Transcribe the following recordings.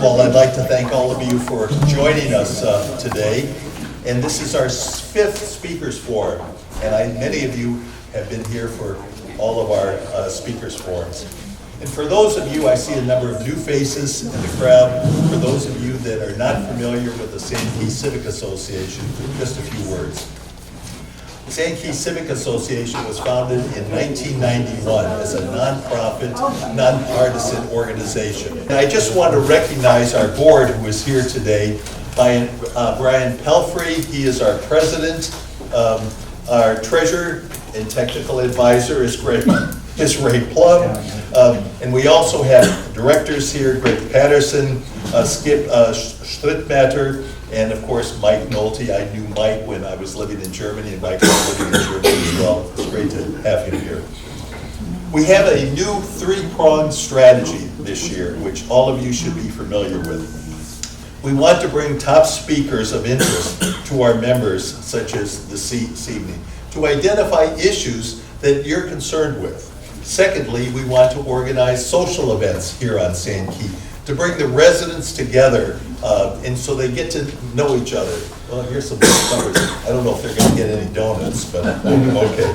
of all, I'd like to thank all of you for joining us today. And this is our fifth Speakers Forum. And many of you have been here for all of our Speakers Forums. And for those of you, I see a number of new faces in the crowd. For those of you that are not familiar with the Sandkey Civic Association, just a few words. The Sandkey Civic Association was founded in 1991 as a nonprofit, nonpartisan organization. And I just want to recognize our board who is here today. Brian Pelfrey, he is our president. Our treasurer and technical advisor is Ray Plum. And we also have directors here, Greg Patterson, Skip Strittmatter, and of course Mike Nolte. I knew Mike when I was living in Germany, and Mike was living in Germany as well. It's great to have him here. We have a new three-pronged strategy this year, which all of you should be familiar with. We want to bring top speakers of interest to our members, such as this evening, to identify issues that you're concerned with. Secondly, we want to organize social events here on Sandkey to bring the residents together and so they get to know each other. Well, here's some numbers. I don't know if they're going to get any donuts, but okay.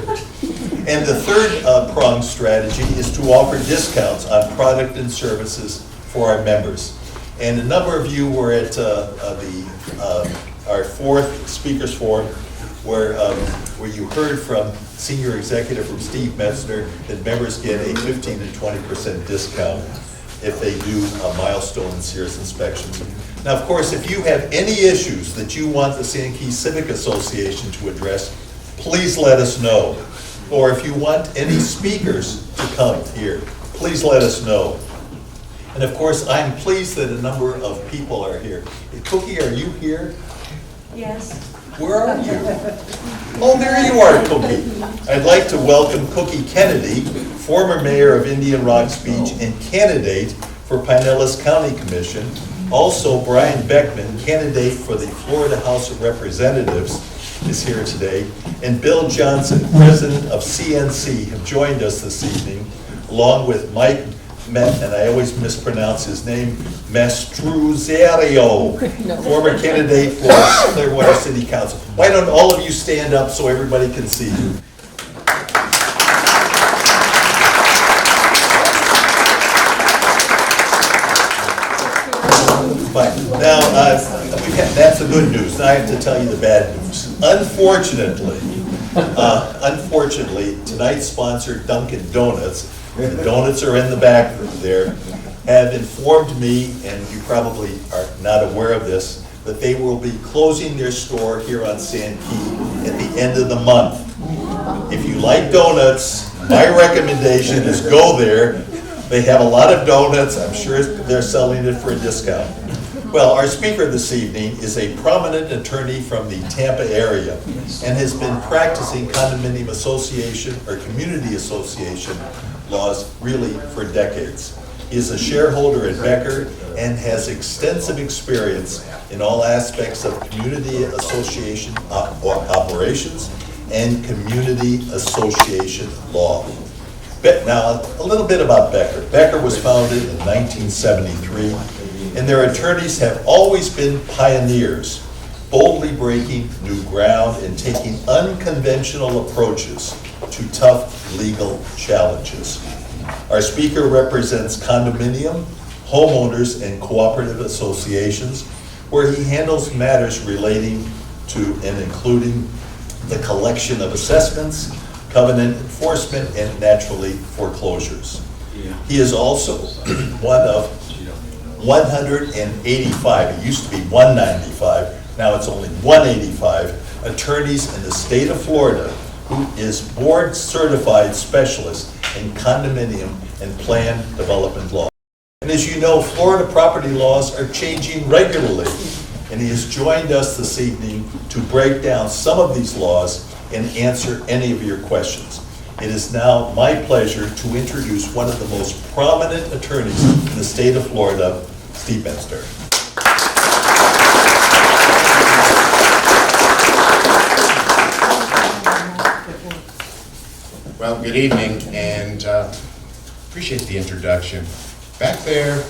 And the third pronged strategy is to offer discounts on product and services for our members. And a number of you were at our fourth Speakers Forum where you heard from Senior Executive from Steve Mezer that members get a 15 to 20% discount if they do a milestone and Sears inspection. Now, of course, if you have any issues that you want the Sandkey Civic Association to address, please let us know. Or if you want any speakers to come here, please let us know. And of course, I'm pleased that a number of people are here. Cookie, are you here? Yes. Where are you? Oh, there you are, Cookie. I'd like to welcome Cookie Kennedy, former mayor of Indian Rocks Beach and candidate for Pinellas County Commission. Also, Brian Beckman, candidate for the Florida House of Representatives, is here today. And Bill Johnson, president of CNC, have joined us this evening, along with Mike, and I always mispronounce his name, Mastruzario, former candidate for Clearwater City Council. Why don't all of you stand up so everybody can see you? Fine. Now, that's the good news. Now I have to tell you the bad news. Unfortunately, tonight's sponsor, Dunkin' Donuts, the donuts are in the back there, have informed me, and you probably are not aware of this, that they will be closing their store here on Sandkey at the end of the month. If you like donuts, my recommendation is go there. They have a lot of donuts. I'm sure they're selling it for a discount. Well, our speaker this evening is a prominent attorney from the Tampa area and has been practicing condominium association or community association laws really for decades. He is a shareholder at Becker and has extensive experience in all aspects of community association operations and community association law. Now, a little bit about Becker. Becker was founded in 1973, and their attorneys have always been pioneers, boldly breaking new ground and taking unconventional approaches to tough legal challenges. Our speaker represents condominium, homeowners, and cooperative associations, where he handles matters relating to and including the collection of assessments, covenant enforcement, and naturally foreclosures. He is also one of 185, it used to be 195, now it's only 185 attorneys in the state of Florida who is board certified specialist in condominium and plan development law. And as you know, Florida property laws are changing regularly, and he has joined us this evening to break down some of these laws and answer any of your questions. It is now my pleasure to introduce one of the most prominent attorneys in the state of Florida, Steve Mezer. Well, good evening, and appreciate the introduction. Back there,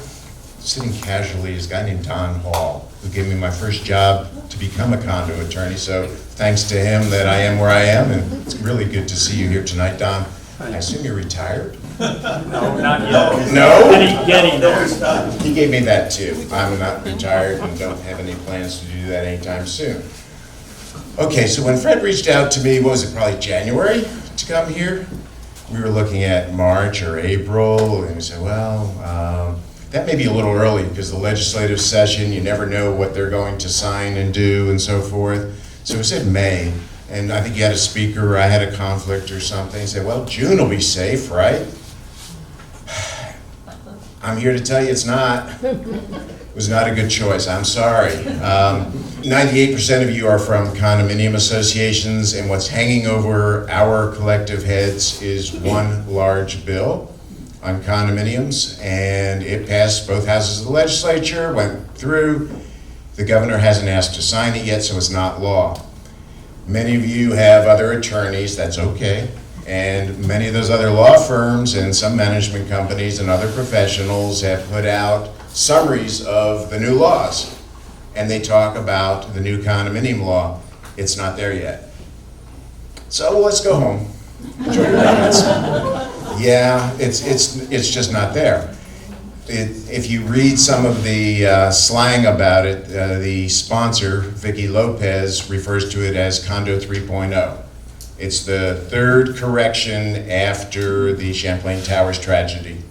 sitting casually is a guy named Don Hall, who gave me my first job to become a condo attorney. So thanks to him that I am where I am, and it's really good to see you here tonight, Don. I assume you're retired? No, not yet. No? Getting there. He gave me that too. I'm not retired and don't have any plans to do that anytime soon. Okay, so when Fred reached out to me, what was it, probably January to come here? We were looking at March or April, and we said, well, that may be a little early because the legislative session, you never know what they're going to sign and do and so forth. So we said May, and I think you had a speaker, or I had a conflict or something. He said, well, June will be safe, right? I'm here to tell you it's not. It was not a good choice, I'm sorry. 98% of you are from condominium associations, and what's hanging over our collective heads is one large bill on condominiums, and it passed both houses of the legislature, went through. The governor hasn't asked to sign it yet, so it's not law. Many of you have other attorneys, that's okay, and many of those other law firms and some management companies and other professionals have put out summaries of the new laws, and they talk about the new condominium law. It's not there yet. So let's go home. Enjoy your comments. Yeah, it's just not there. If you read some of the slang about it, the sponsor, Vicky Lopez, refers to it as Condo 3.0. It's the third correction after the Champlain Towers tragedy.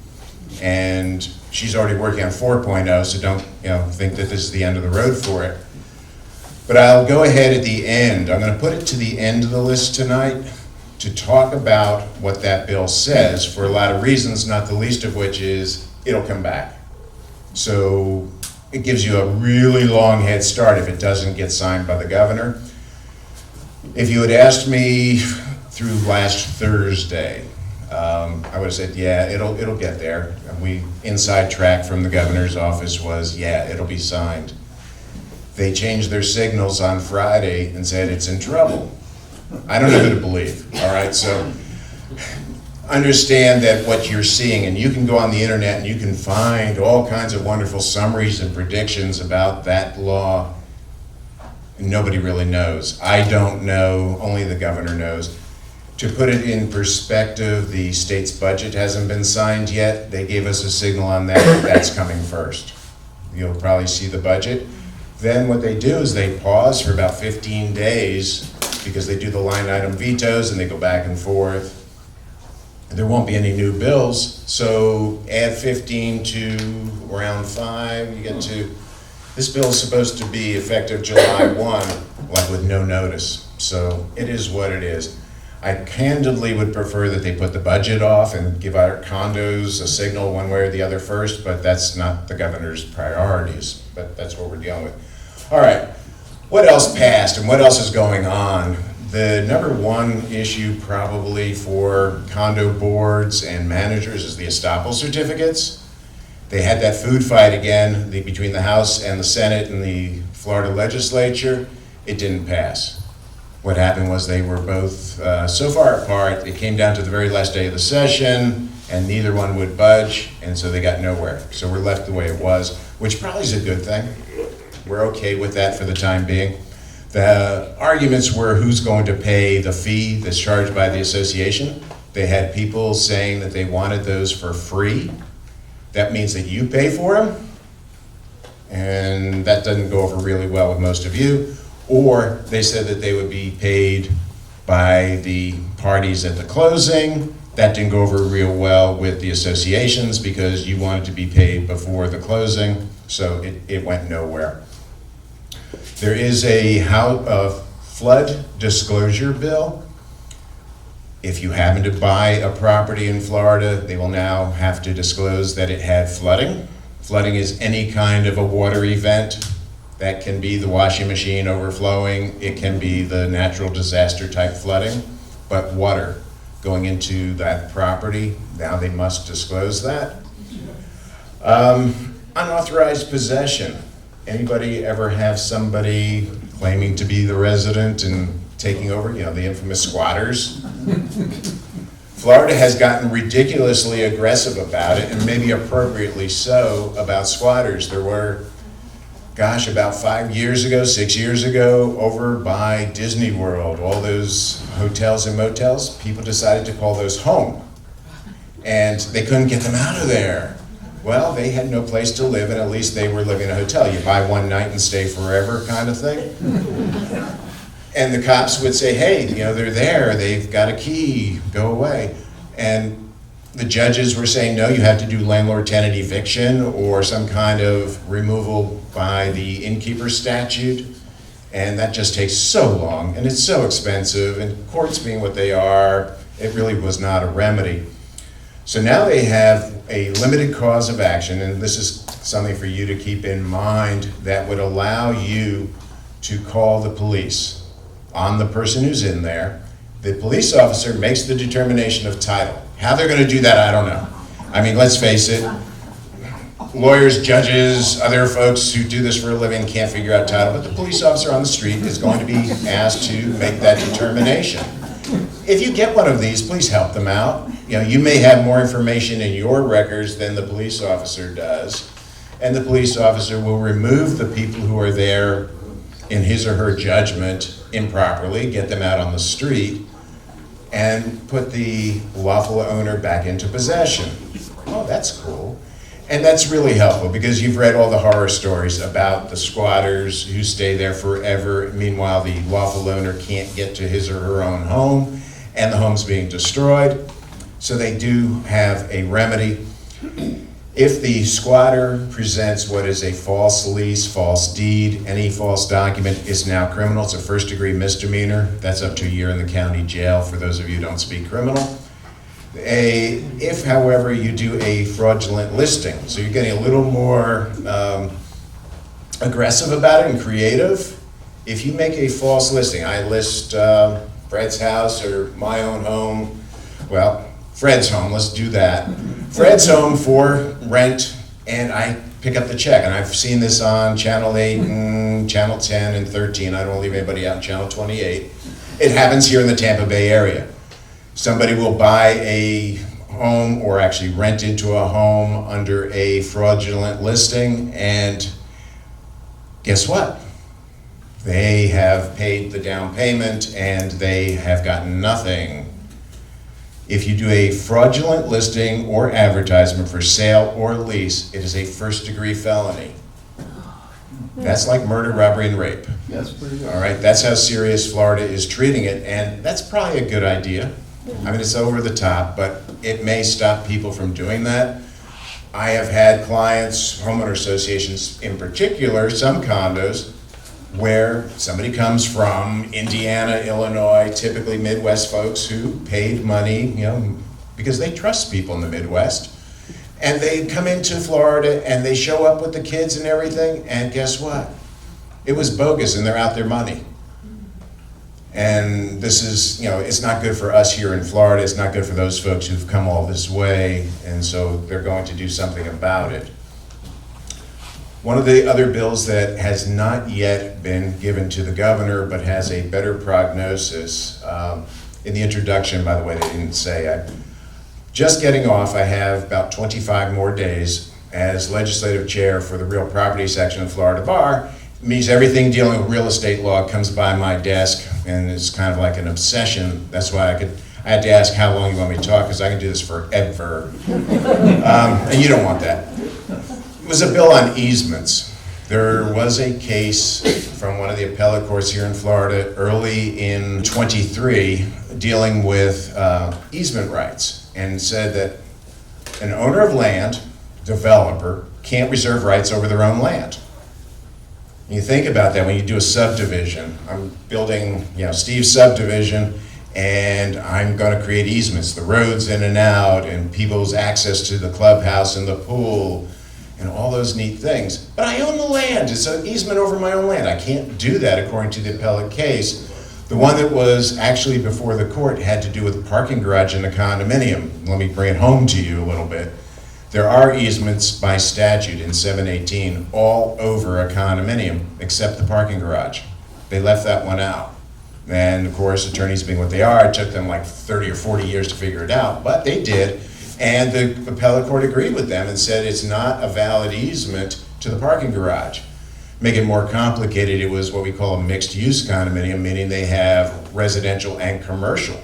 And she's already working on 4.0, so don't think that this is the end of the road for it. But I'll go ahead at the end. I'm going to put it to the end of the list tonight to talk about what that bill says for a lot of reasons, not the least of which is it'll come back. So it gives you a really long head start if it doesn't get signed by the governor. If you had asked me through last Thursday, I would have said, yeah, it'll get there. And inside track from the governor's office was, yeah, it'll be signed. They changed their signals on Friday and said it's in trouble. I don't know who to believe, all right? So understand that what you're seeing, and you can go on the internet and you can find all kinds of wonderful summaries and predictions about that law. Nobody really knows. I don't know, only the governor knows. To put it in perspective, the state's budget hasn't been signed yet. They gave us a signal on that. That's coming first. You'll probably see the budget. Then what they do is they pause for about 15 days because they do the line item vetoes and they go back and forth. There won't be any new bills, so add 15 to around 5, you get to, this bill is supposed to be effective July 1, like with no notice. So it is what it is. I candidly would prefer that they put the budget off and give our condos a signal one way or the other first, but that's not the governor's priorities, but that's what we're dealing with. All right, what else passed and what else is going on? The number one issue probably for condo boards and managers is the estoppel certificates. They had that food fight again between the House and the Senate and the Florida legislature. It didn't pass. What happened was they were both so far apart, it came down to the very last day of the session, and neither one would budge, and so they got nowhere. So we're left the way it was, which probably is a good thing. We're okay with that for the time being. The arguments were who's going to pay the fee that's charged by the association. They had people saying that they wanted those for free. That means that you pay for them, and that doesn't go over really well with most of you. Or they said that they would be paid by the parties at the closing. That didn't go over real well with the associations because you wanted to be paid before the closing, so it went nowhere. There is a flood disclosure bill. If you happen to buy a property in Florida, they will now have to disclose that it had flooding. Flooding is any kind of a water event. That can be the washing machine overflowing. It can be the natural disaster type flooding, but water going into that property, now they must disclose that. Unauthorized possession. Anybody ever have somebody claiming to be the resident and taking over, the infamous squatters? Florida has gotten ridiculously aggressive about it, and maybe appropriately so, about squatters. There were, gosh, about 5 years ago, 6 years ago, over by Disney World, all those hotels and motels, people decided to call those home. And they couldn't get them out of there. Well, they had no place to live, and at least they were living in a hotel. You buy one night and stay forever kind of thing. And the cops would say, hey, you know, they're there, they've got a key, go away. And the judges were saying, no, you have to do landlord-tenant eviction or some kind of removal by the innkeeper statute. And that just takes so long, and it's so expensive, and courts being what they are, it really was not a remedy. So now they have a limited cause of action, and this is something for you to keep in mind, that would allow you to call the police on the person who's in there. The police officer makes the determination of title. How they're gonna do that, I don't know. I mean, let's face it, lawyers, judges, other folks who do this for a living can't figure out title, but the police officer on the street is going to be asked to make that determination. If you get one of these, please help them out. You know, you may have more information in your records than the police officer does, and the police officer will remove the people who are there in his or her judgment improperly, get them out on the street, and put the lawful owner back into possession. Oh, that's cool. And that's really helpful, because you've read all the horror stories about the squatters who stay there forever. Meanwhile, the lawful owner can't get to his or her own home, and the home's being destroyed. So they do have a remedy. If the squatter presents what is a false lease, false deed, any false document is now criminal. It's a first-degree misdemeanor. That's up to a year in the county jail for those of you who don't speak criminal. If, however, you do a fraudulent listing, so you're getting a little more aggressive about it and creative. If you make a false listing, I list Fred's house or my own home, well, Fred's home, let's do that. Fred's home for rent, and I pick up the check, and I've seen this on Channel 8 and Channel 10 and 13. I don't leave anybody out in Channel 28. It happens here in the Tampa Bay area. Somebody will buy a home or actually rent into a home under a fraudulent listing, and guess what? They have paid the down payment and they have gotten nothing. If you do a fraudulent listing or advertisement for sale or lease, it is a first-degree felony. That's like murder, robbery, and rape. That's pretty good. All right, that's how serious Florida is treating it, and that's probably a good idea. I mean, it's over the top, but it may stop people from doing that. I have had clients, homeowner associations in particular, some condos, where somebody comes from Indiana, Illinois, typically Midwest folks who paid money, you know, because they trust people in the Midwest. And they come into Florida and they show up with the kids and everything, and guess what? It was bogus and they're out their money. And this is, you know, it's not good for us here in Florida, it's not good for those folks who've come all this way, and so they're going to do something about it. One of the other bills that has not yet been given to the governor but has a better prognosis, in the introduction, by the way, they didn't say, I'm just getting off, I have about 25 more days as legislative chair for the real property section of Florida Bar. It means everything dealing with real estate law comes by my desk, and it's kind of like an obsession. That's why I had to ask how long you want me to talk, because I can do this forever. And you don't want that. It was a bill on easements. There was a case from one of the appellate courts here in Florida early in 23 dealing with easement rights, and said that an owner of land, developer, can't reserve rights over their own land. You think about that when you do a subdivision. I'm building, you know, Steve's subdivision, and I'm going to create easements, the roads in and out, and people's access to the clubhouse and the pool, and all those neat things. But I own the land. It's an easement over my own land. I can't do that according to the appellate case. The one that was actually before the court had to do with the parking garage in a condominium. Let me bring it home to you a little bit. There are easements by statute in 718 all over a condominium except the parking garage. They left that one out. And of course, attorneys being what they are, it took them like 30 or 40 years to figure it out, but they did. And the appellate court agreed with them and said it's not a valid easement to the parking garage. Make it more complicated, it was what we call a mixed-use condominium, meaning they have residential and commercial.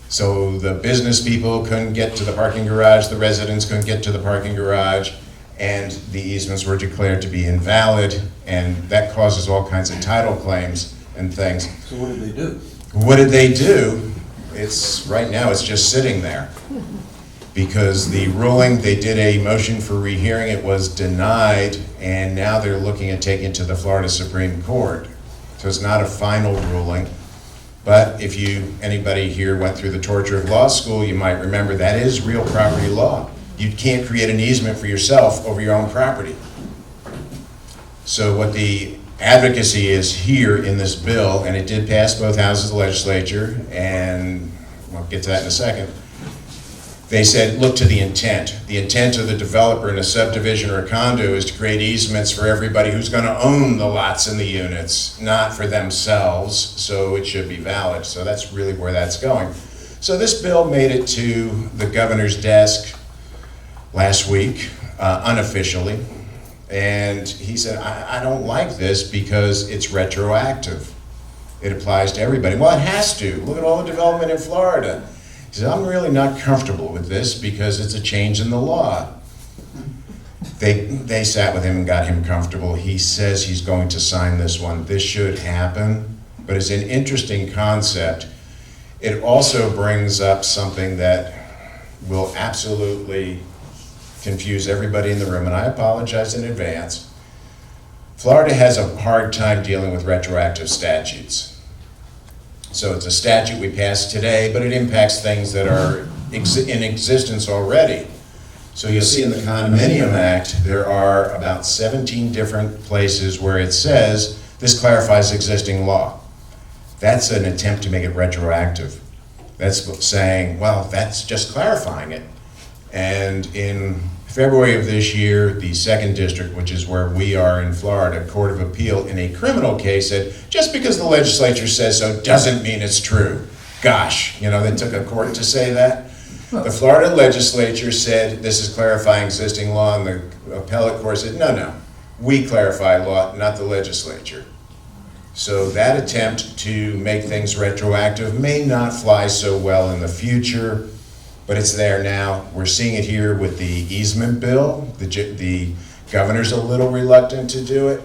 So the business people couldn't get to the parking garage, the residents couldn't get to the parking garage, and the easements were declared to be invalid, and that causes all kinds of title claims and things. So what did they do? What did they do? Right now, it's just sitting there. Because the ruling, they did a motion for rehearing, it was denied, and now they're looking at taking it to the Florida Supreme Court. So it's not a final ruling, but if anybody here went through the torture of law school, you might remember that is real property law. You can't create an easement for yourself over your own property. So what the advocacy is here in this bill, and it did pass both houses of the legislature, and we'll get to that in a second. They said, look to the intent. The intent of the developer in a subdivision or a condo is to create easements for everybody who's going to own the lots and the units, not for themselves, so it should be valid. So that's really where that's going. So this bill made it to the governor's desk last week, unofficially, and he said, I don't like this because it's retroactive. It applies to everybody. Well, it has to. Look at all the development in Florida. He said, I'm really not comfortable with this because it's a change in the law. They sat with him and got him comfortable. He says he's going to sign this one. This should happen, but it's an interesting concept. It also brings up something that will absolutely confuse everybody in the room, and I apologize in advance. Florida has a hard time dealing with retroactive statutes. So it's a statute we passed today, but it impacts things that are in existence already. So you'll see in the Condominium Act, there are about 17 different places where it says, this clarifies existing law. That's an attempt to make it retroactive. That's saying, well, that's just clarifying it. And in February of this year, the 2nd District, which is where we are in Florida, Court of Appeal, in a criminal case said, just because the legislature says so doesn't mean it's true. Gosh, they took a court to say that. The Florida legislature said this is clarifying existing law, and the appellate court said, no, we clarify law, not the legislature. So that attempt to make things retroactive may not fly so well in the future, but it's there now. We're seeing it here with the easement bill. The governor's a little reluctant to do it.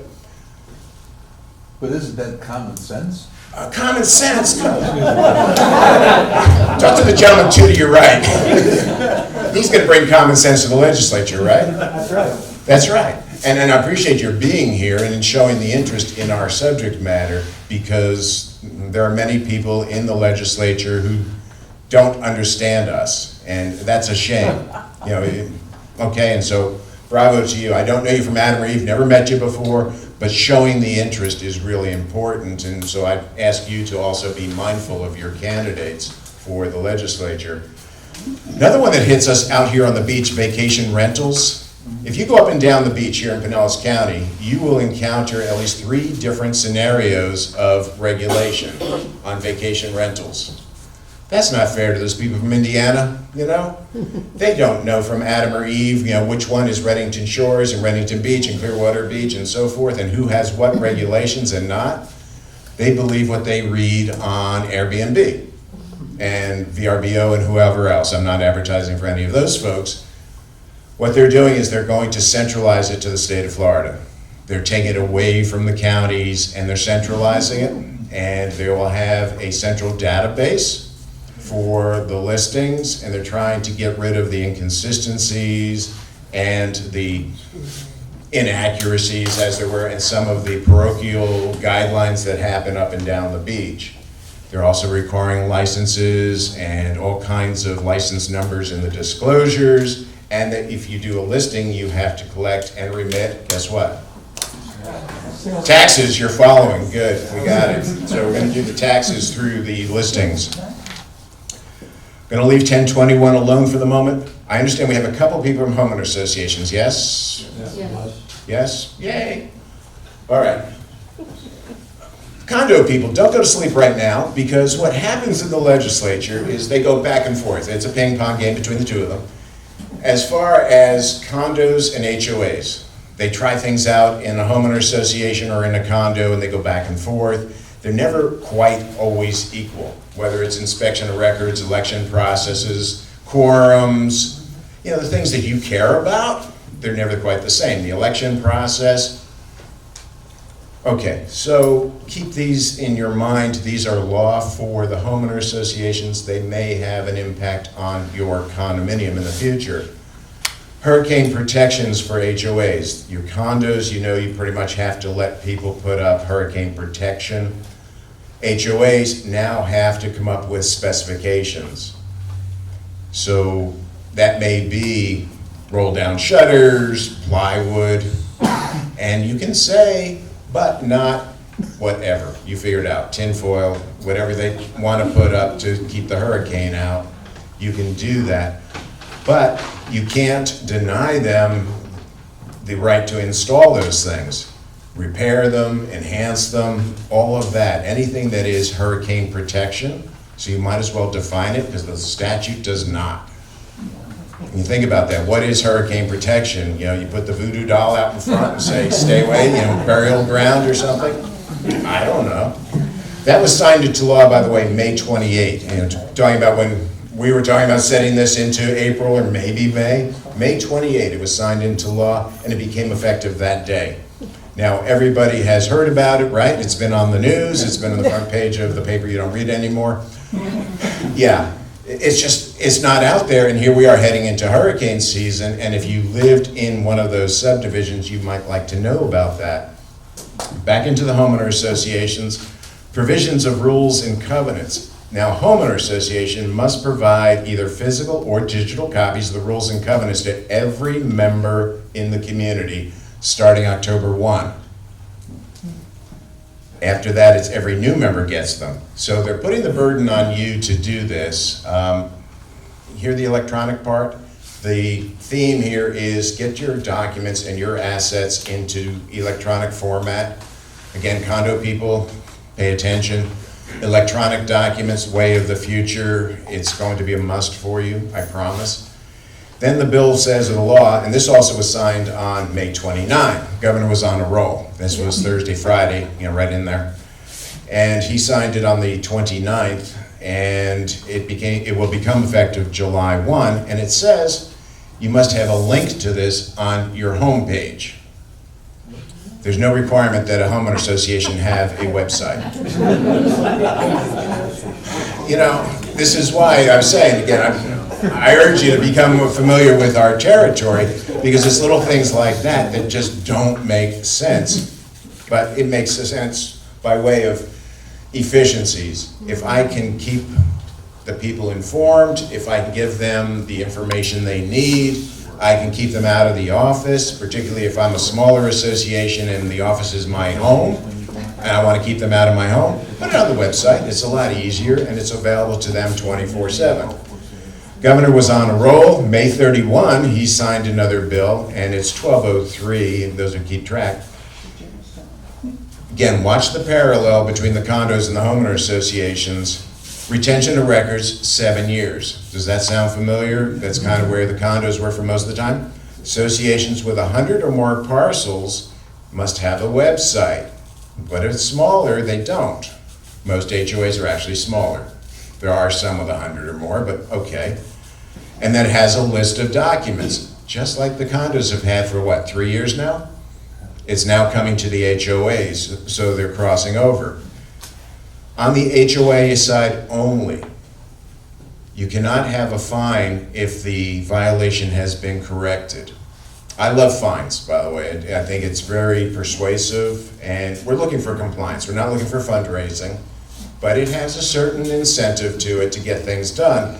But isn't that common sense? Common sense. Talk to the gentleman to your right. He's going to bring common sense to the legislature, right? That's right. That's right. And I appreciate your being here and in showing the interest in our subject matter, because there are many people in the legislature who don't understand us, and that's a shame. Okay, and so bravo to you. I don't know you from Adam or Eve, never met you before, but showing the interest is really important, and so I ask you to also be mindful of your candidates for the legislature. Another one that hits us out here on the beach, vacation rentals. If you go up and down the beach here in Pinellas County, you will encounter at least 3 different scenarios of regulation on vacation rentals. That's not fair to those people from Indiana, They don't know from Adam or Eve, which one is Reddington Shores and Reddington Beach and Clearwater Beach and so forth, and who has what regulations and not. They believe what they read on Airbnb and VRBO and whoever else. I'm not advertising for any of those folks. What they're doing is they're going to centralize it to the state of Florida. They're taking it away from the counties and they're centralizing it, and they will have a central database for the listings, and they're trying to get rid of the inconsistencies and the inaccuracies, as there were in some of the parochial guidelines that happen up and down the beach. They're also requiring licenses and all kinds of license numbers in the disclosures, and that if you do a listing, you have to collect and remit, guess what? Taxes, you're following, good, we got it. So we're gonna do the taxes through the listings. Gonna leave 1021 alone for the moment. I understand we have a couple people from homeowner associations, yes? Yes? Yay. All right. Condo people, don't go to sleep right now, because what happens in the legislature is they go back and forth. It's a ping pong game between the two of them. As far as condos and HOAs, they try things out in a homeowner association or in a condo, and they go back and forth. They're never quite always equal, whether it's inspection of records, election processes, quorums, the things that you care about, they're never quite the same. The election process. Okay, so keep these in your mind. These are law for the homeowner associations. They may have an impact on your condominium in the future. Hurricane protections for HOAs. Your condos, you pretty much have to let people put up hurricane protection. HOAs now have to come up with specifications. So that may be roll down shutters, plywood, and you can say, but not whatever. You figure it out, tinfoil, whatever they want to put up to keep the hurricane out, you can do that. But you can't deny them the right to install those things. Repair them, enhance them, all of that. Anything that is hurricane protection, so you might as well define it, because the statute does not. When you think about that, what is hurricane protection? You put the voodoo doll out in front and say, stay away, burial ground or something? I don't know. That was signed into law, by the way, May 28. Talking about when we were talking about setting this into April or maybe May. May 28, it was signed into law, and it became effective that day. Now, everybody has heard about it, right? It's been on the news, it's been on the front page of the paper you don't read anymore. Yeah. It's not out there, and here we are heading into hurricane season, and if you lived in one of those subdivisions, you might like to know about that. Back into the homeowner associations, provisions of rules and covenants. Now, homeowner association must provide either physical or digital copies of the rules and covenants to every member in the community starting October 1. After that, it's every new member gets them. So they're putting the burden on you to do this. Hear the electronic part? The theme here is get your documents and your assets into electronic format. Again, condo people, pay attention. Electronic documents, way of the future. It's going to be a must for you, I promise. Then the bill says of the law, and this also was signed on May 29. Governor was on a roll. This was Thursday, Friday, right in there. And he signed it on the 29th, and it will become effective July 1. And it says you must have a link to this on your homepage. There's no requirement that a homeowner association have a website. This is why I'm saying, again, I urge you to become familiar with our territory, because it's little things like that that just don't make sense. But it makes sense by way of efficiencies. If I can keep the people informed, if I can give them the information they need, I can keep them out of the office, particularly if I'm a smaller association and the office is my home, and I want to keep them out of my home, put it on the website. It's a lot easier, and it's available to them 24/7. Governor was on a roll. May 31, he signed another bill, and it's 1203, and those who keep track. Again, watch the parallel between the condos and the homeowner associations. Retention of records, 7 years. Does that sound familiar? That's kind of where the condos were for most of the time. Associations with 100 or more parcels must have a website. But if it's smaller, they don't. Most HOAs are actually smaller. There are some with 100 or more, but okay. And then it has a list of documents, just like the condos have had for 3 years now? It's now coming to the HOAs, so they're crossing over. On the HOA side only, you cannot have a fine if the violation has been corrected. I love fines, by the way. I think it's very persuasive, and we're looking for compliance. We're not looking for fundraising, but it has a certain incentive to it to get things done.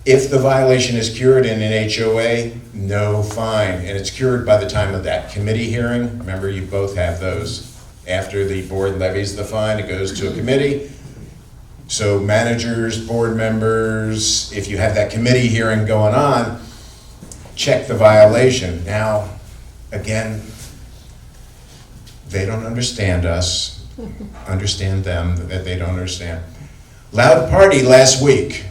If the violation is cured in an HOA, no fine, and it's cured by the time of that committee hearing. Remember, you both have those. After the board levies the fine, it goes to a committee. So managers, board members, if you have that committee hearing going on, check the violation. Now, again, they don't understand us. understand them, that they don't understand. Loud party last week.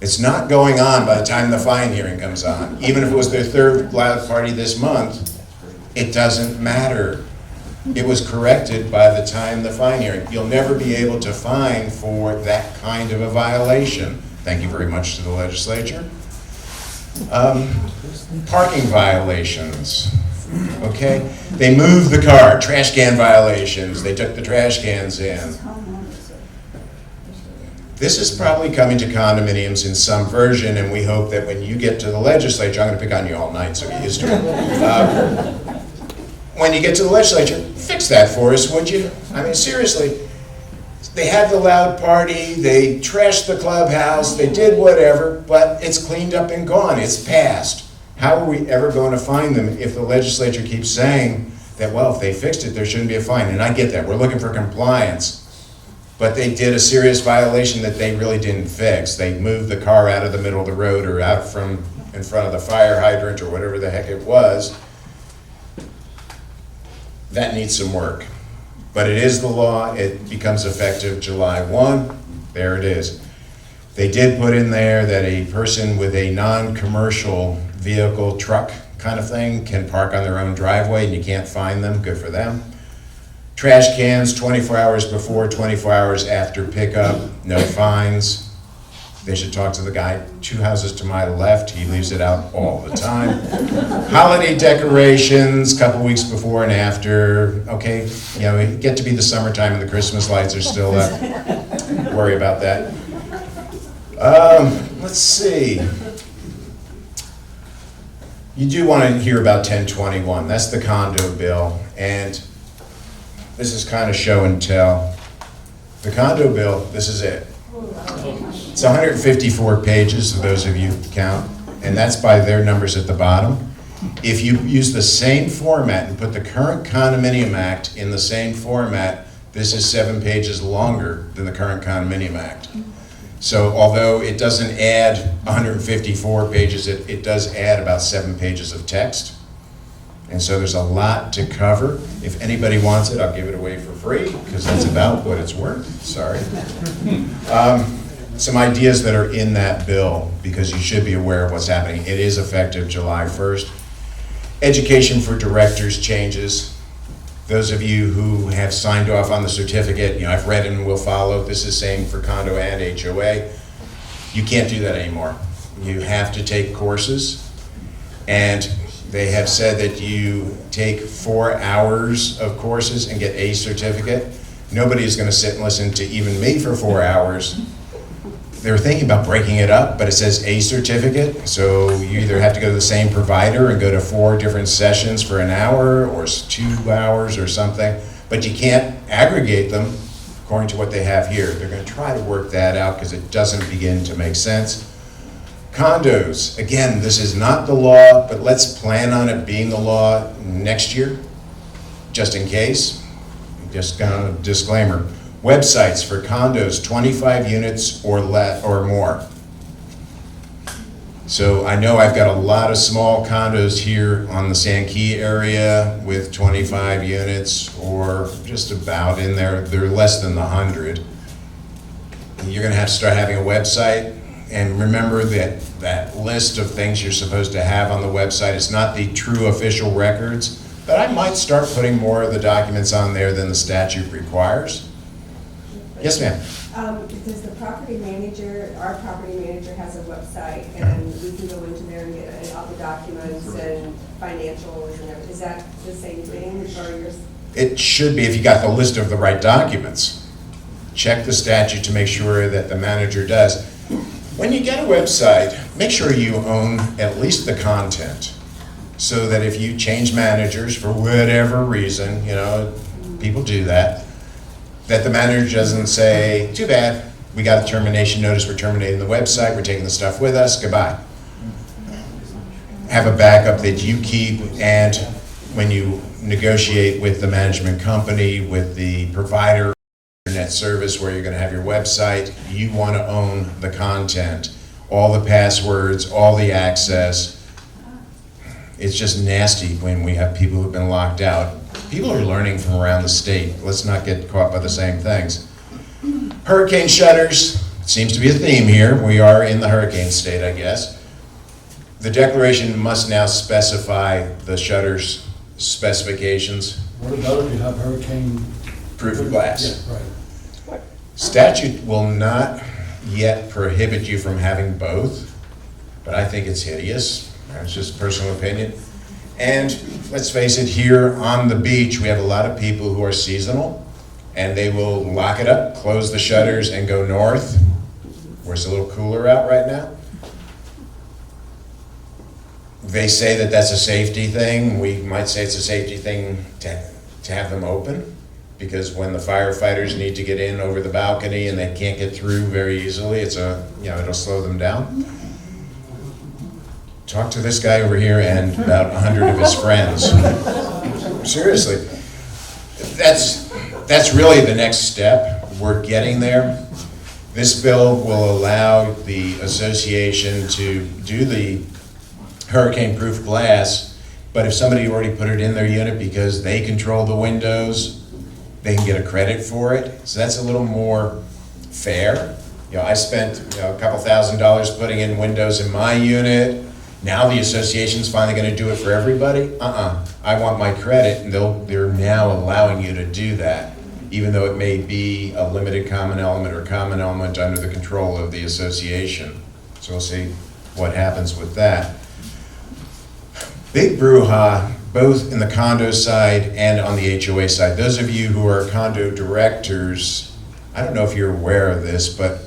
It's not going on by the time the fine hearing comes on. Even if it was their third loud party this month, it doesn't matter. It was corrected by the time the fine hearing. You'll never be able to fine for that kind of a violation. Thank you very much to the legislature. Parking violations, okay? They moved the car, trash can violations, they took the trash cans in. This is probably coming to condominiums in some version, and we hope that when you get to the legislature, I'm gonna pick on you all night, so get used to it. When you get to the legislature, fix that for us, would you? I mean, seriously, they had the loud party, they trashed the clubhouse, they did whatever, but it's cleaned up and gone, it's passed. How are we ever going to find them if the legislature keeps saying that, well, if they fixed it, there shouldn't be a fine? And I get that, we're looking for compliance. But they did a serious violation that they really didn't fix. They moved the car out of the middle of the road or out from in front of the fire hydrant or whatever the heck it was. That needs some work. But it is the law, it becomes effective July 1, there it is. They did put in there that a person with a non-commercial vehicle, truck kind of thing, can park on their own driveway and you can't fine them, good for them. Trash cans, 24 hours before, 24 hours after pickup, no fines. They should talk to the guy 2 houses to my left, he leaves it out all the time. Holiday decorations, couple weeks before and after, okay, you know, we get to be the summertime and the Christmas lights are still up. Worry about that. Let's see. You do want to hear about 1021, that's the condo bill, and this is kind of show and tell. The condo bill, this is it. It's 154 pages, for those of you who count, and that's by their numbers at the bottom. If you use the same format and put the current Condominium Act in the same format, this is 7 pages longer than the current Condominium Act. So although it doesn't add 154 pages, it does add about 7 pages of text. And so there's a lot to cover. If anybody wants it, I'll give it away for free, because that's about what it's worth, sorry. Some ideas that are in that bill, because you should be aware of what's happening. It is effective July 1st. Education for directors changes. Those of you who have signed off on the certificate, you know, I've read and will follow, this is same for condo and HOA. You can't do that anymore. You have to take courses, and they have said that you take 4 hours of courses and get a certificate. Nobody is going to sit and listen to even me for 4 hours. They were thinking about breaking it up, but it says a certificate, so you either have to go to the same provider and go to 4 different sessions for an hour or 2 hours or something, but you can't aggregate them according to what they have here. They're going to try to work that out because it doesn't begin to make sense. Condos, again, this is not the law, but let's plan on it being the law next year, just in case. Just kind of a disclaimer. Websites for condos, 25 units or less or more. So I know I've got a lot of small condos here on the Sankey area with 25 units or just about in there. They're less than the 100. You're going to have to start having a website. And remember that that list of things you're supposed to have on the website is not the true official records, but I might start putting more of the documents on there than the statute requires. Yes, ma'am. Does the property manager, our property manager has a website, and we can go into there and get all the documents and financials and everything. Is that the same thing, or yours? It should be if you got the list of the right documents. Check the statute to make sure that the manager does. When you get a website, make sure you own at least the content, so that if you change managers for whatever reason, you know, people do that, that the manager doesn't say, too bad, we got a termination notice, we're terminating the website, we're taking the stuff with us, goodbye. Have a backup that you keep, and when you negotiate with the management company, with the provider, internet service where you're going to have your website, you want to own the content, all the passwords, all the access. It's just nasty when we have people who've been locked out. People are learning from around the state. Let's not get caught by the same things. Hurricane shutters, seems to be a theme here. We are in the hurricane state, I guess. The declaration must now specify the shutters specifications. What about if you have hurricane? Proof glass. Yeah, right. Statute will not yet prohibit you from having both, but I think it's hideous. That's just personal opinion. And let's face it, here on the beach, we have a lot of people who are seasonal, and they will lock it up, close the shutters, and go north, where it's a little cooler out right now. They say that that's a safety thing. We might say it's a safety thing to have them open, because when the firefighters need to get in over the balcony and they can't get through very easily, it'll slow them down. Talk to this guy over here and about 100 of his friends. Seriously, that's really the next step. We're getting there. This bill will allow the association to do the hurricane-proof glass, but if somebody already put it in their unit because they control the windows, they can get a credit for it. So that's a little more fair. I spent a couple $1,000s putting in windows in my unit. Now the association's finally going to do it for everybody. I want my credit, and they're now allowing you to do that, even though it may be a limited common element or common element under the control of the association. So we'll see what happens with that. Big brouhaha, both in the condo side and on the HOA side. Those of you who are condo directors, I don't know if you're aware of this, but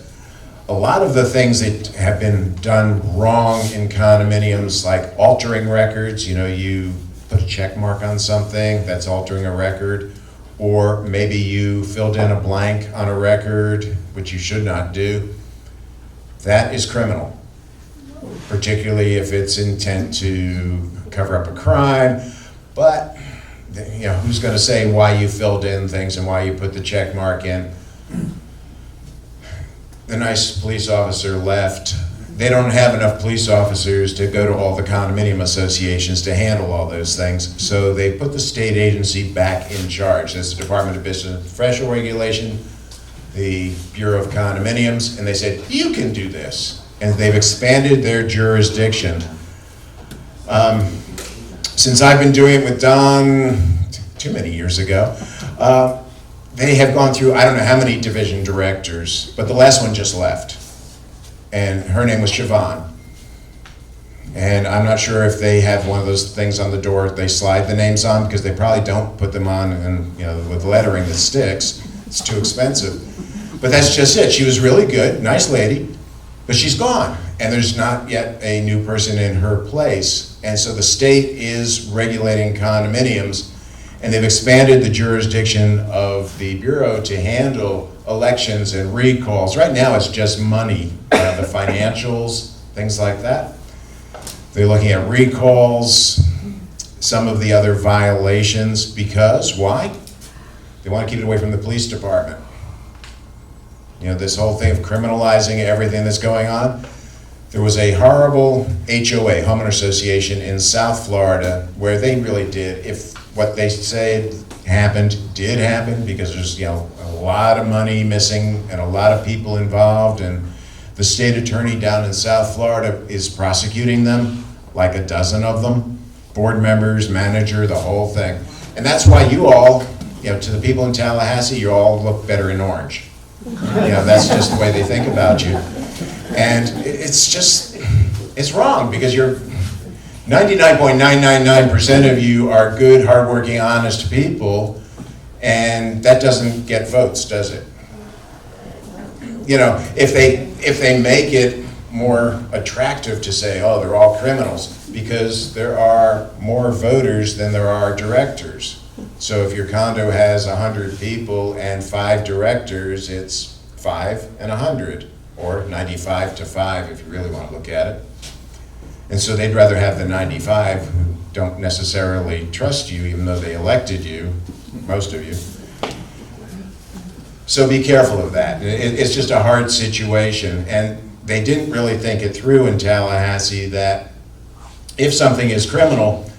a lot of the things that have been done wrong in condominiums, like altering records, you put a check mark on something, that's altering a record, or maybe you filled in a blank on a record, which you should not do. That is criminal, particularly if it's intent to cover up a crime. But who's going to say why you filled in things and why you put the check mark in? The nice police officer left. They don't have enough police officers to go to all the condominium associations to handle all those things. So they put the state agency back in charge. That's the Department of Business and Professional Regulation, the Bureau of Condominiums, and they said, you can do this. And they've expanded their jurisdiction. Since I've been doing it with Don too many years ago, they have gone through, I don't know how many division directors, but the last one just left. And her name was Siobhan. And I'm not sure if they have one of those things on the door they slide the names on, because they probably don't put them on and with lettering that sticks. It's too expensive. But that's just it. She was really good, nice lady, but she's gone. And there's not yet a new person in her place. And so the state is regulating condominiums, and they've expanded the jurisdiction of the Bureau to handle elections and recalls. Right now, it's just money, the financials, things like that. They're looking at recalls, some of the other violations, because why? They want to keep it away from the police department. This whole thing of criminalizing everything that's going on. There was a horrible HOA, homeowner association in South Florida, where they really did, if what they said happened did happen, because there's a lot of money missing and a lot of people involved, and the state attorney down in South Florida is prosecuting them, like a dozen of them, board members, manager, the whole thing. And that's why you all, to the people in Tallahassee, you all look better in orange. That's just the way they think about you. And it's wrong, because you're 99.999% of you are good, hardworking, honest people, and that doesn't get votes, does it? If they make it more attractive to say, oh, they're all criminals, because there are more voters than there are directors. So if your condo has 100 people and 5 directors, it's 5 and 100, or 95 to 5 if you really want to look at it. And so they'd rather have the 95 who don't necessarily trust you, even though they elected you, most of you. So be careful of that. It's just a hard situation. And they didn't really think it through in Tallahassee that if something is criminal,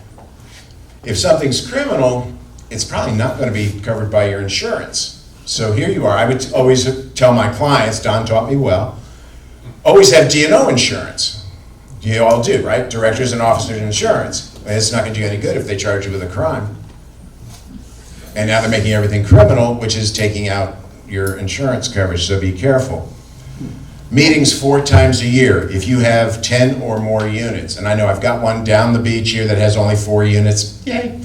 if something's criminal, it's probably not going to be covered by your insurance. So here you are. I would always tell my clients, Don taught me well, always have D&O insurance. You all do, right? Directors and officers insurance. And it's not going to do you any good if they charge you with a crime. And now they're making everything criminal, which is taking out your insurance coverage, so be careful. Meetings 4 times a year if you have 10 or more units. And I know I've got one down the beach here that has only 4 units. Yay.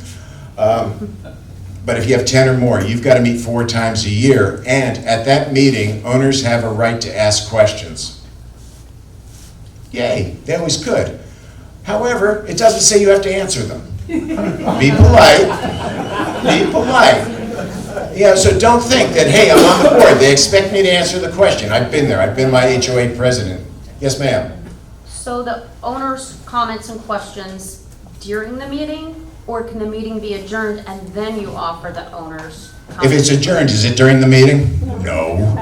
But if you have 10 or more, you've got to meet 4 times a year. And at that meeting, owners have a right to ask questions. Yay, they always could. However, it doesn't say you have to answer them. Be polite. Be polite. Yeah, so don't think that, hey, I'm on the board, they expect me to answer the question. I've been there, I've been my HOA president. Yes, ma'am? So the owner's comments and questions during the meeting, or can the meeting be adjourned and then you offer the owner's comments? If it's adjourned, is it during the meeting? No.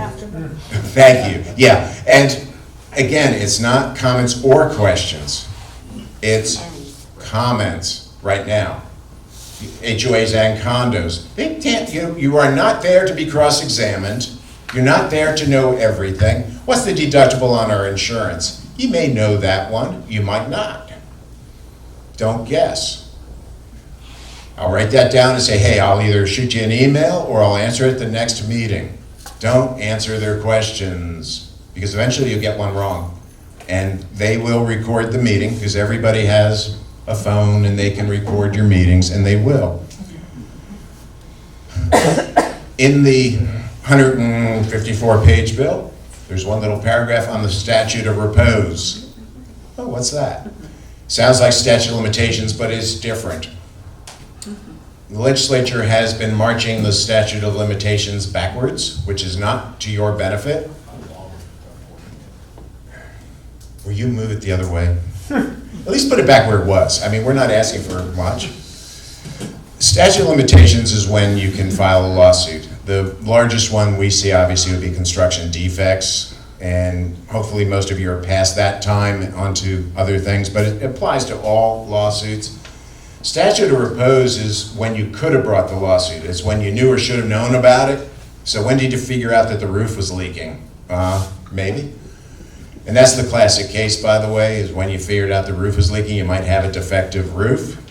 Thank you. Yeah, and again, it's not comments or questions. It's comments right now. HOAs and condos. They can't, you are not there to be cross-examined. You're not there to know everything. What's the deductible on our insurance? You may know that one, you might not. Don't guess. I'll write that down and say, hey, I'll either shoot you an email or I'll answer it at the next meeting. Don't answer their questions, because eventually you'll get one wrong. And they will record the meeting, because everybody has a phone and they can record your meetings, and they will. In the 154-page bill, there's one little paragraph on the statute of repose. Oh, what's that? Sounds like statute of limitations, but it's different. The legislature has been marching the statute of limitations backwards, which is not to your benefit. Will you move it the other way? At least put it back where it was. I mean, we're not asking for much. Statute of limitations is when you can file a lawsuit. The largest one we see obviously would be construction defects, and hopefully most of you are past that time onto other things, but it applies to all lawsuits. Statute of repose is when you could have brought the lawsuit. It's when you knew or should have known about it. So when did you figure out that the roof was leaking? Maybe. And that's the classic case, by the way, is when you figured out the roof was leaking, you might have a defective roof.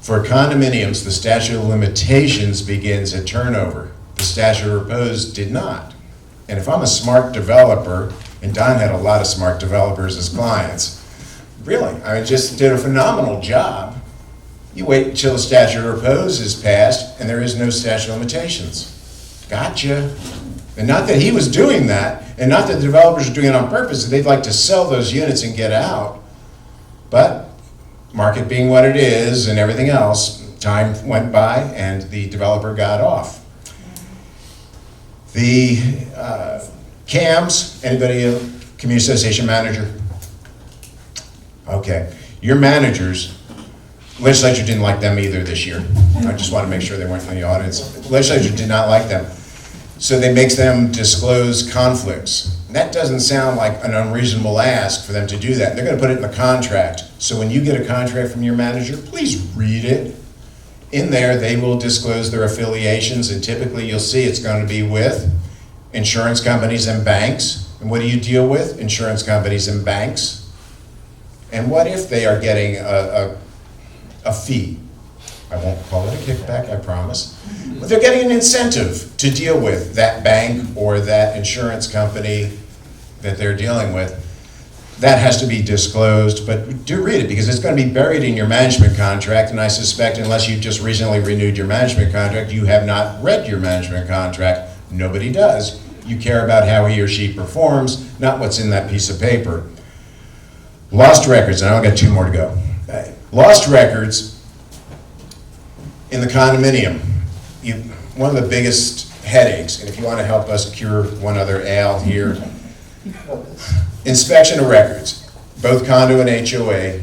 For condominiums, the statute of limitations begins at turnover. The statute of repose did not. And if I'm a smart developer, and Don had a lot of smart developers as clients, really, I mean, just did a phenomenal job. You wait until the statute of repose is passed, and there is no statute of limitations. Gotcha. And not that he was doing that, and not that the developers are doing it on purpose, they'd like to sell those units and get out. But market being what it is and everything else, time went by and the developer got off. The CAMs, anybody a community association manager? Okay, your managers, legislature didn't like them either this year. I just want to make sure they weren't in the audience. Legislature did not like them. So they makes them disclose conflicts. That doesn't sound like an unreasonable ask for them to do that. They're going to put it in the contract. So when you get a contract from your manager, please read it. In there, they will disclose their affiliations, and typically you'll see it's going to be with insurance companies and banks. And what do you deal with? Insurance companies and banks. And what if they are getting a fee? I won't call it a kickback, I promise. But they're getting an incentive to deal with that bank or that insurance company that they're dealing with. That has to be disclosed, but do read it, because it's going to be buried in your management contract, and I suspect unless you've just recently renewed your management contract, you have not read your management contract. Nobody does. You care about how he or she performs, not what's in that piece of paper. Lost records, and I've got 2 more to go. Lost records in the condominium. One of the biggest headaches, and if you want to help us cure one other ail here, inspection of records. Both condo and HOA,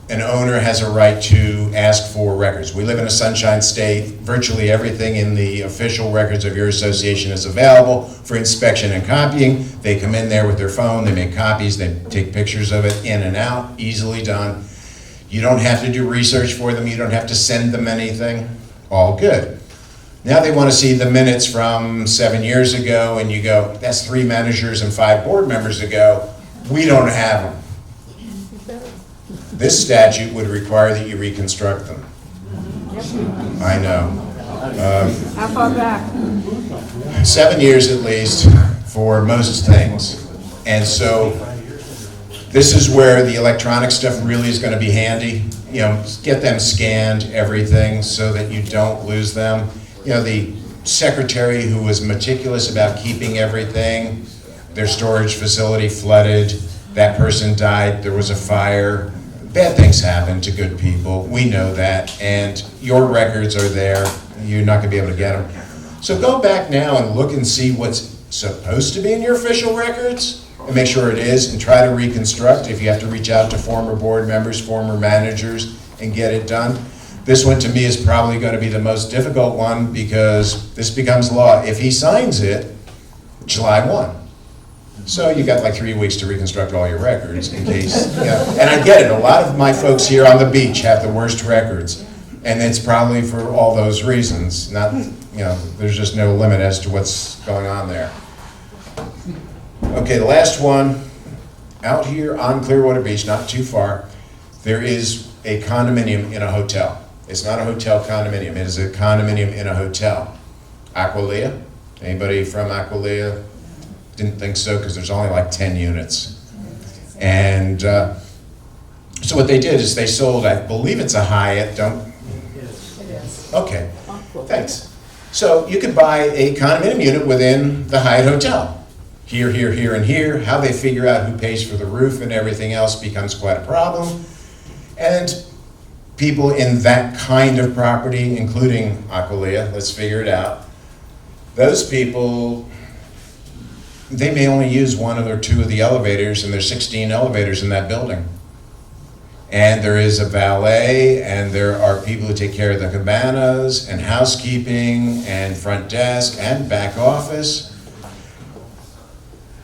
an owner has a right to ask for records. We live in a sunshine state. Virtually everything in the official records of your association is available for inspection and copying. They come in there with their phone, they make copies, they take pictures of it, in and out, easily done. You don't have to do research for them, you don't have to send them anything. All good. Now they want to see the minutes from 7 years ago, and you go, that's 3 managers and 5 board members ago. We don't have them. This statute would require that you reconstruct them. I know. How far back? 7 years at least for most things. And so this is where the electronic stuff really is going to be handy. You know, get them scanned, everything, so that you don't lose them. You know, the secretary who was meticulous about keeping everything, their storage facility flooded, that person died, there was a fire. Bad things happen to good people, we know that, and your records are there, you're not gonna be able to get them. So go back now and look and see what's supposed to be in your official records, and make sure it is, and try to reconstruct if you have to reach out to former board members, former managers, and get it done. This one to me is probably gonna be the most difficult one because this becomes law. If he signs it, July 1. So you got like 3 weeks to reconstruct all your records in case, you know, and I get it, a lot of my folks here on the beach have the worst records. And it's probably for all those reasons, not, you know, there's just no limit as to what's going on there. Okay, the last one, out here on Clearwater Beach, not too far, there is a condominium in a hotel. It's not a hotel condominium, it is a condominium in a hotel. Aquilea, anybody from Aquilea? Didn't think so, because there's only like 10 units. And so what they did is they sold, I believe it's a Hyatt, don't? Okay, thanks. So you could buy a condominium unit within the Hyatt Hotel. Here, here, here, and here. How they figure out who pays for the roof and everything else becomes quite a problem. And people in that kind of property, including Aquilea, let's figure it out, those people, they may only use 1 or 2 of the elevators, and there's 16 elevators in that building. And there is a valet, and there are people who take care of the cabanas, and housekeeping, and front desk, and back office.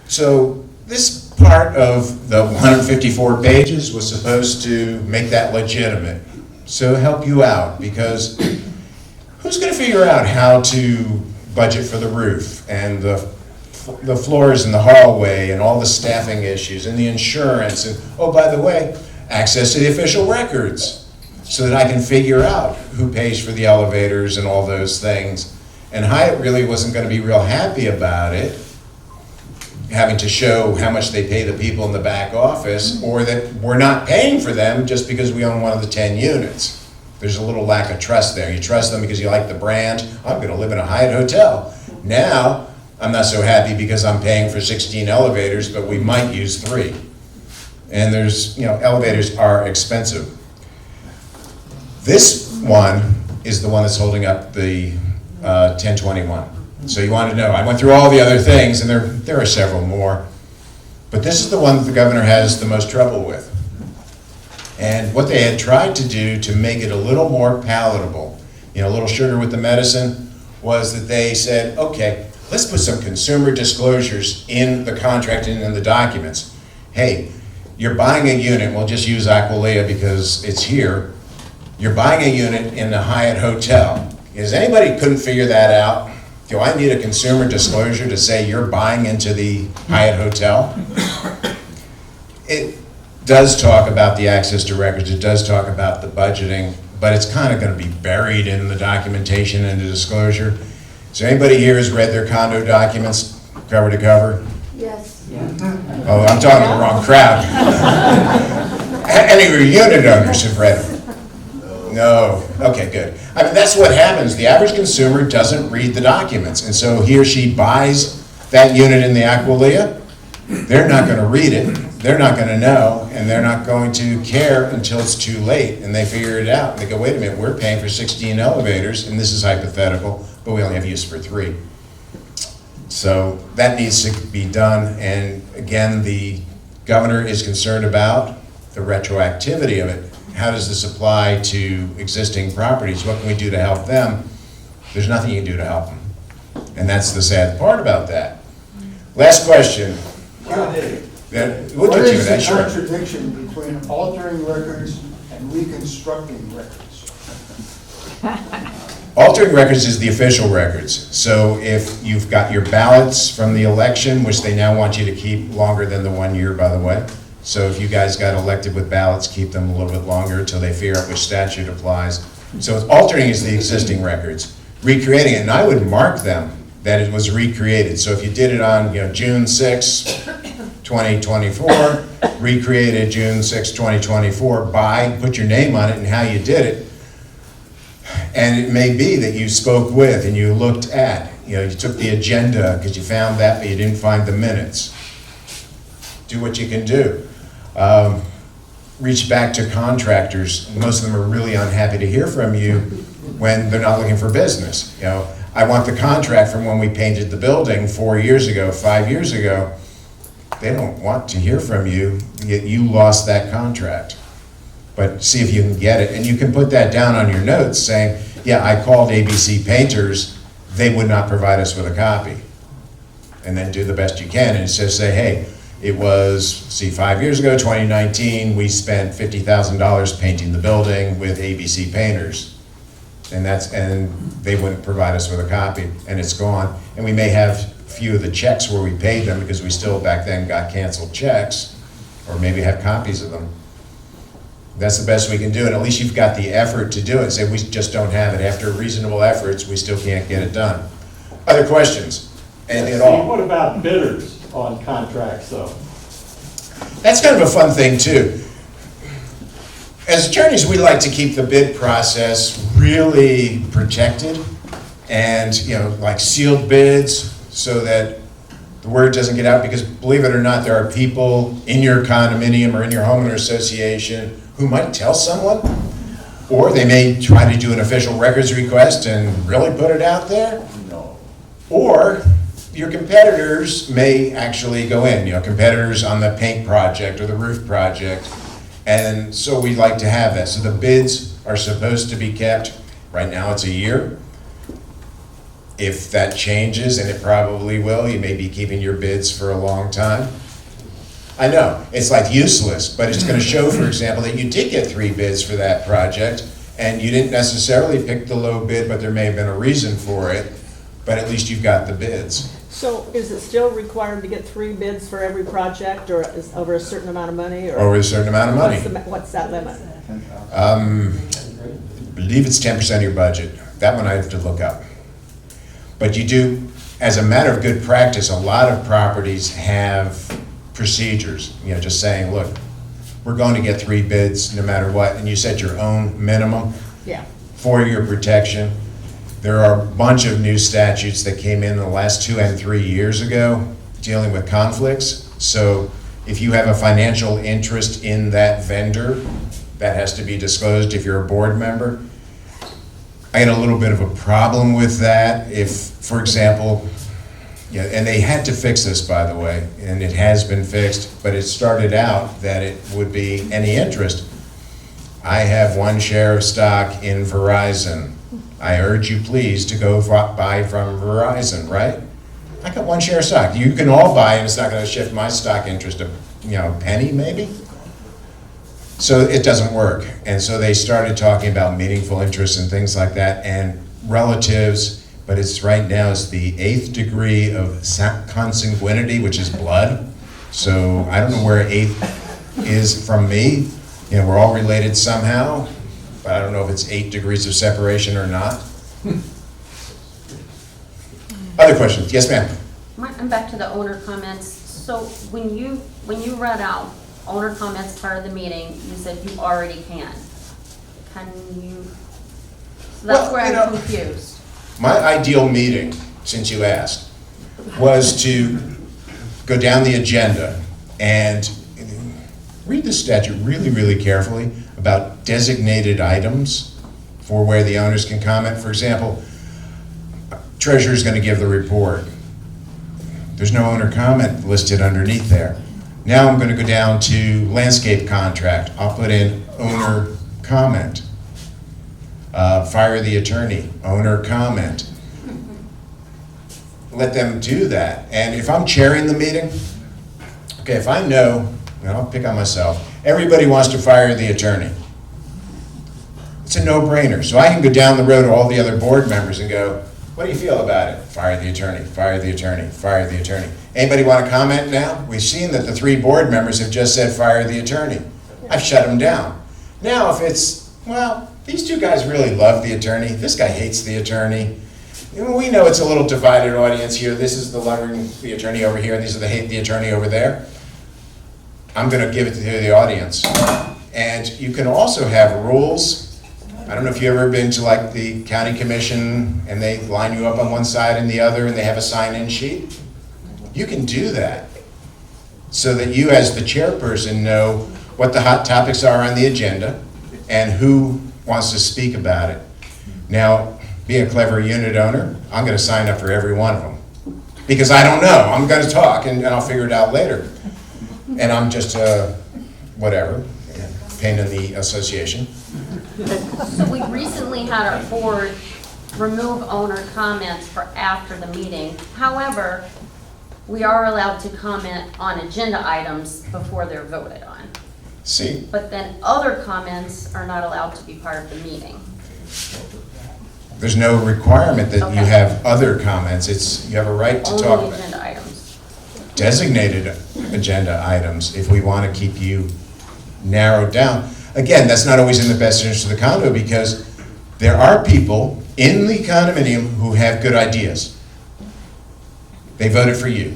So this part of the 154 pages was supposed to make that legitimate. So help you out, because who's gonna figure out how to budget for the roof, and the floors in the hallway, and all the staffing issues, and the insurance, and oh, by the way, access to the official records, so that I can figure out who pays for the elevators and all those things. And Hyatt really wasn't gonna be real happy about it, having to show how much they pay the people in the back office, or that we're not paying for them just because we own 1 of the 10 units. There's a little lack of trust there. You trust them because you like the brand. I'm gonna live in a Hyatt hotel. Now, I'm not so happy because I'm paying for 16 elevators, but we might use 3. And there's, you know, elevators are expensive. This one is the one that's holding up the 1021. So you want to know, I went through all the other things, and there are several more, but this is the one that the governor has the most trouble with. And what they had tried to do to make it a little more palatable, you know, a little sugar with the medicine, was that they said, okay, let's put some consumer disclosures in the contract and in the documents. Hey, you're buying a unit, we'll just use Aquilea because it's here. You're buying a unit in the Hyatt Hotel. Is anybody couldn't figure that out? Do I need a consumer disclosure to say you're buying into the Hyatt Hotel? It does talk about the access to records, it does talk about the budgeting, but it's kind of going to be buried in the documentation and the disclosure. So anybody here has read their condo documents cover to cover? Yes. Oh, I'm talking to the wrong crowd. Any of your unit owners have read them? No. Okay, good. I mean, that's what happens. The average consumer doesn't read the documents, and so he or she buys that unit in the Aquilea. They're not going to read it. They're not going to know, and they're not going to care until it's too late, and they figure it out. And they go, wait a minute, we're paying for 16 elevators, and this is hypothetical, but we only have use for 3. So that needs to be done, and again, the governor is concerned about the retroactivity of it. How does this apply to existing properties? What can we do to help them? There's nothing you can do to help them. And that's the sad part about that. Last question. We'll What get you with is that, the sure. contradiction between altering records and reconstructing records? Altering records is the official records. So if you've got your ballots from the election, which they now want you to keep longer than the 1 year, by the way. So if you guys got elected with ballots, keep them a little bit longer until they figure out which statute applies. So altering is the existing records. Recreating it, and I would mark them that it was recreated. So if you did it on, June 6, 2024, recreated June 6, 2024 by, put your name on it and how you did it. And it may be that you spoke with and you looked at, you took the agenda because you found that, but you didn't find the minutes. Do what you can do. Reach back to contractors. Most of them are really unhappy to hear from you when they're not looking for business. I want the contract from when we painted the building 4 years ago, 5 years ago. They don't want to hear from you, yet you lost that contract. But see if you can get it, and you can put that down on your notes saying, yeah, I called ABC Painters, they would not provide us with a copy. And then do the best you can, and just say, hey, it was, 5 years ago, 2019, we spent $50,000 painting the building with ABC Painters. And they wouldn't provide us with a copy, and it's gone. And we may have a few of the checks where we paid them because we still back then got canceled checks, or maybe have copies of them. That's the best we can do, and at least you've got the effort to do it. Say, we just don't have it. After reasonable efforts, we still can't get it done. Other questions? Anything at all? What about bidders on contracts, though? That's kind of a fun thing, too. As attorneys, we like to keep the bid process really protected and, like sealed bids so that the word doesn't get out, because believe it or not, there are people in your condominium or in your homeowner association who might tell someone, or they may try to do an official records request and really put it out there. No. Or your competitors may actually go in, competitors on the paint project or the roof project. And so we like to have that. So the bids are supposed to be kept, right now it's a year. If that changes, and it probably will, you may be keeping your bids for a long time. I know, it's like useless, but it's gonna show, for example, that you did get 3 bids for that project, and you didn't necessarily pick the low bid, but there may have been a reason for it, but at least you've got the bids. So is it still required to get 3 bids for every project, or is over a certain amount of money? Or Over a certain amount of money. What's that limit? I believe it's 10% of your budget. That one I have to look up. But you do, as a matter of good practice, a lot of properties have procedures, just saying, look, we're going to get 3 bids no matter what, and you set your own minimum Yeah. for your protection. There are a bunch of new statutes that came in the last 2 and 3 years ago dealing with conflicts. So if you have a financial interest in that vendor, that has to be disclosed if you're a board member. I had a little bit of a problem with that if, for example, and they had to fix this, by the way, and it has been fixed, but it started out that it would be any interest. I have 1 share of stock in Verizon. I urge you please to go buy from Verizon, right? I got 1 share of stock. You can all buy, and it's not gonna shift my stock interest a penny maybe. So it doesn't work. And so they started talking about meaningful interests and things like that, and relatives, but it's right now it's the 8th degree of consanguinity, which is blood. So I don't know where 8th is from me. We're all related somehow, but I don't know if it's 8 degrees of separation or not. Other questions? Yes, ma'am. I'm back to the owner comments. So when you read out owner comments part of the meeting, you said you already can. Can you? So that's Well, where I'm confused. My ideal meeting, since you asked, was to go down the agenda and read the statute really, really carefully about designated items for where the owners can comment. For example, treasurer's going to give the report. There's no owner comment listed underneath there. Now I'm going to go down to landscape contract. I'll put in owner comment. Fire the attorney, owner comment. Let them do that. And if I'm chairing the meeting, okay, if I know, and I'll pick on myself, everybody wants to fire the attorney. It's a no-brainer. So I can go down the road to all the other board members and go, what do you feel about it? Fire the attorney, fire the attorney, fire the attorney. Anybody want to comment now? We've seen that the 3 board members have just said fire the attorney. I've shut them down. Now if it's, well, these 2 guys really love the attorney, this guy hates the attorney. You know, we know it's a little divided audience here. This is the loving the attorney over here, and these are the hate the attorney over there. I'm going to give it to the audience. And you can also have rules. I don't know if you've ever been to like the county commission and they line you up on one side and the other and they have a sign-in sheet. You can do that so that you as the chairperson know what the hot topics are on the agenda and who wants to speak about it. Now, being a clever unit owner, I'm going to sign up for every one of them because I don't know. I'm going to talk and I'll figure it out later. And I'm just whatever, pain in the association. So we recently had our board remove owner comments for after the meeting. However, we are allowed to comment on agenda items before they're voted on. See, But then other comments are not allowed to be part of the meeting. there's no requirement that you Okay. have other comments. It's, you have a right to talk Only about agenda items. designated agenda items if we want to keep you narrowed down. Again, that's not always in the best interest of the condo because there are people in the condominium who have good ideas. They voted for you,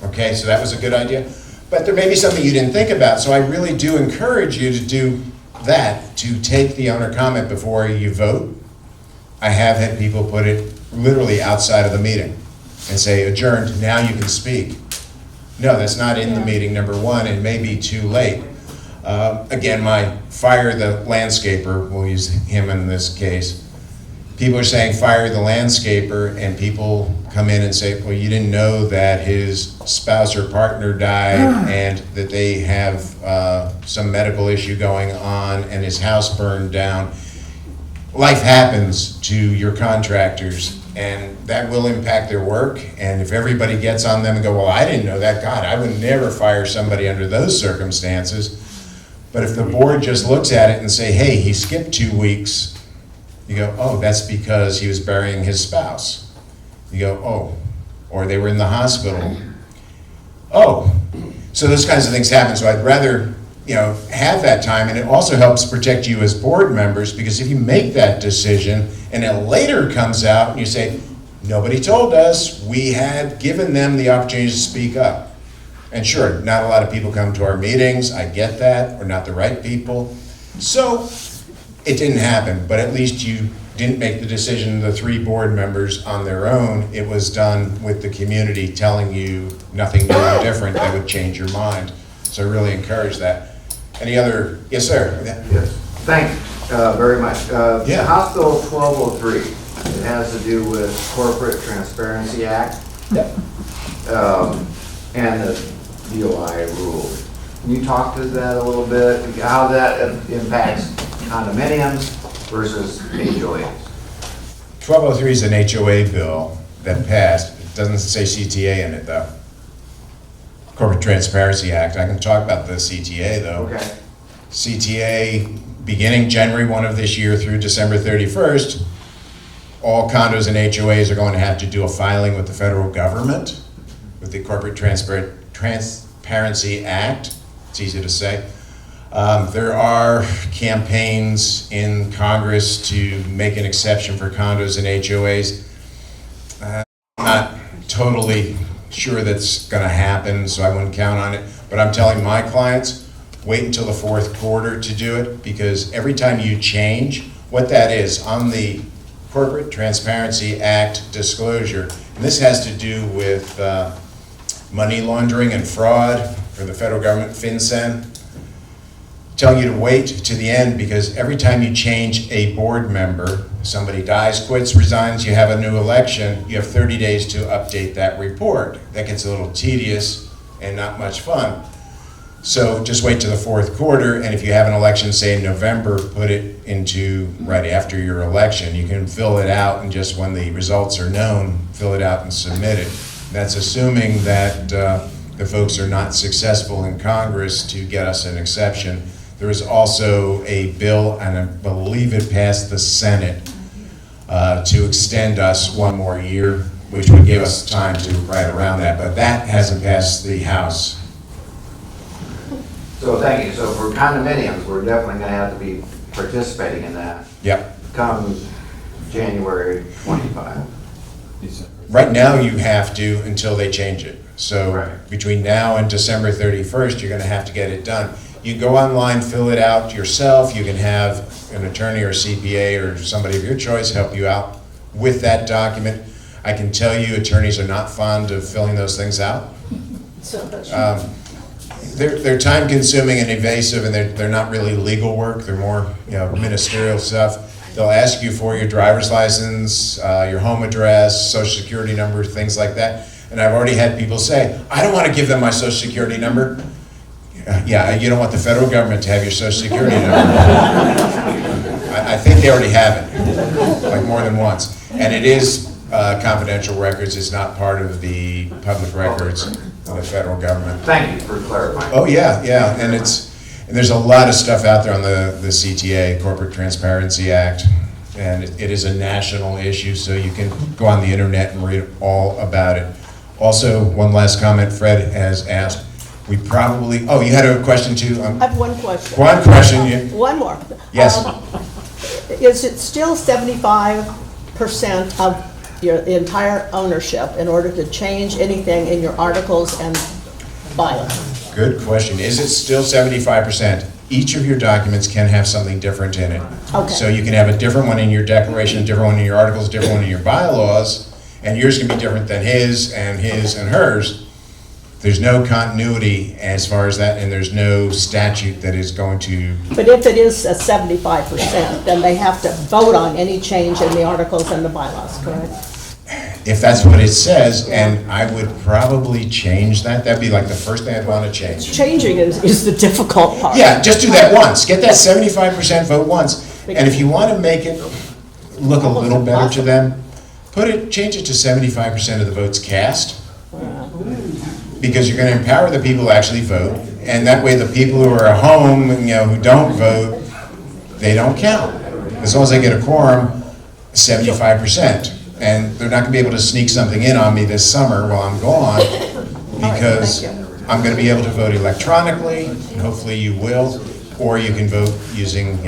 okay, so that was a good idea. But there may be something you didn't think about, so I really do encourage you to do that, to take the owner comment before you vote. I have had people put it literally outside of the meeting and say, adjourned, now you can speak. No, that's not in the meeting, number one, it may be too late. Again, my fire the landscaper, we'll use him in this case. People are saying fire the landscaper and people come in and say, well, you didn't know that his spouse or partner died and that they have some medical issue going on and his house burned down. Life happens to your contractors and that will impact their work. And if everybody gets on them and go, well, I didn't know that, God, I would never fire somebody under those circumstances. But if the board just looks at it and say, hey, he skipped 2 weeks, you go, oh, that's because he was burying his spouse. You go, oh, or they were in the hospital. Oh, so those kinds of things happen. So I'd rather, have that time, and it also helps protect you as board members because if you make that decision and it later comes out and you say, nobody told us, we had given them the opportunity to speak up. And sure, not a lot of people come to our meetings, I get that, we're not the right people. So it didn't happen, but at least you didn't make the decision, the 3 board members on their own. It was done with the community telling you nothing new or different that would change your mind. So I really encourage that. Any other, yes, sir? Yes, thank you very much. Yeah. House Bill 1203, it has to do with Corporate Transparency Act. Yep. And the DOI rules. Can you talk to that a little bit, how that impacts condominiums versus HOAs? 1203 is an HOA bill that passed. It doesn't say CTA in it, though. Corporate Transparency Act. I can talk about the CTA, though. Okay. CTA, beginning January 1 of this year through December 31st, all condos and HOAs are going to have to do a filing with the federal government, with the Corporate Transparency Act. It's easy to say. There are campaigns in Congress to make an exception for condos and HOAs. I'm not totally sure that's going to happen, so I wouldn't count on it. But I'm telling my clients, wait until the 4th quarter to do it, because every time you change, what that is, on the Corporate Transparency Act disclosure, and this has to do with money laundering and fraud for the federal government, FinCEN, telling you to wait to the end because every time you change a board member, somebody dies, quits, resigns, you have a new election, you have 30 days to update that report. That gets a little tedious and not much fun. So just wait to the 4th quarter, and if you have an election, say in November, put it into right after your election. You can fill it out, and just when the results are known, fill it out and submit it. That's assuming that the folks are not successful in Congress to get us an exception. There is also a bill, and I believe it passed the Senate, to extend us one more year, which would give us time to write around that, but that hasn't passed the House. So thank you. So for condominiums, we're definitely gonna have to be participating in that Yep. come January 25. Right now, you have to until they change it. So Right. between now and December 31st, you're gonna have to get it done. You can go online, fill it out yourself. You can have an attorney or CPA or somebody of your choice help you out with that document. I can tell you, attorneys are not fond of filling those things out. So that's- They're time consuming and evasive, and they're not really legal work. They're more, ministerial stuff. They'll ask you for your driver's license, your home address, social security number, things like that. And I've already had people say, I don't want to give them my social security number. Yeah, you don't want the federal government to have your social security number. I think they already have it, like more than once. And it is confidential records. It's not part of the public records of the federal government. Thank you for clarifying. Oh, yeah, and there's a lot of stuff out there on the CTA, Corporate Transparency Act, and it is a national issue, so you can go on the internet and read all about it. Also, one last comment Fred has asked, we probably, oh, you had a question too? I have one question. One question, One more. Yes. Is it still 75% of your entire ownership in order to change anything in your articles and bylaws? Good question. Is it still 75%? Each of your documents can have something different in it. Okay. So you can have a different one in your declaration, a different one in your articles, a different one in your bylaws, and yours can be different than his and hers. There's no continuity as far as that, and there's no statute that is going to, But if it is a 75%, then they have to vote on any change in the articles and the bylaws, correct? if that's what it says, and I would probably change that. That'd be like the first thing I'd want to change. Changing is the difficult part. Yeah, just do that once. Get that 75% vote once. And if you want to make it look a little better to them, change it to 75% of the votes cast. Because you're going to empower the people who actually vote, and that way the people who are at home, who don't vote, they don't count. As long as they get a quorum, 75%. And they're not going to be able to sneak something in on me this summer while I'm gone, because I'm going to be able to vote electronically, and hopefully you will, or you can vote using,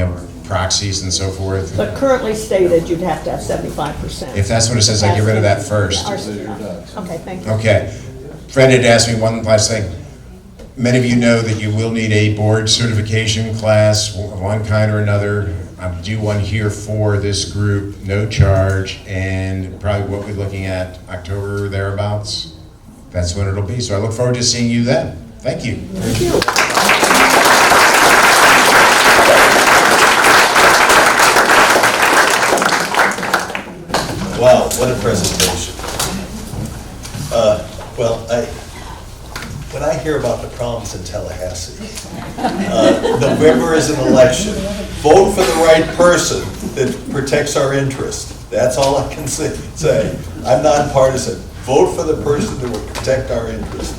proxies and so forth. But currently stated, you'd have to have 75%. If that's what it says, I get rid of that first. Okay, thank you. Okay. Fred had asked me one last thing. Many of you know that you will need a board certification class of one kind or another. I'm due one here for this group, no charge, and probably what we're looking at, October or thereabouts. That's when it'll be. So I look forward to seeing you then. Thank you. Thank you. Wow, what a presentation. When I hear about the problems in Tallahassee, November is an election. Vote for the right person that protects our interest. That's all I can say. I'm nonpartisan. Vote for the person that will protect our interest.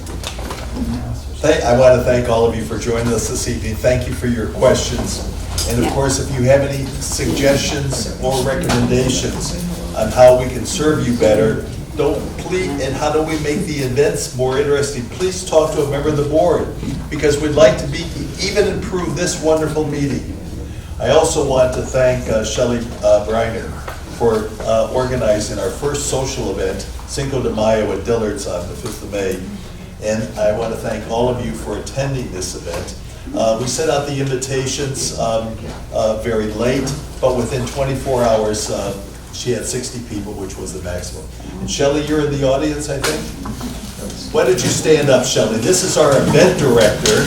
I want to thank all of you for joining us this evening. Thank you for your questions. And of course, if you have any suggestions or recommendations on how we can serve you better, and how do we make the events more interesting, please talk to a member of the board, because we'd like to even improve this wonderful meeting. I also want to thank Shelley Briner for organizing our first social event, Cinco de Mayo at Dillard's on the 5th of May. And I want to thank all of you for attending this event. We sent out the invitations very late, but within 24 hours, she had 60 people, which was the maximum. And Shelley, you're in the audience, I think? Why don't you stand up, Shelley? This is our event director.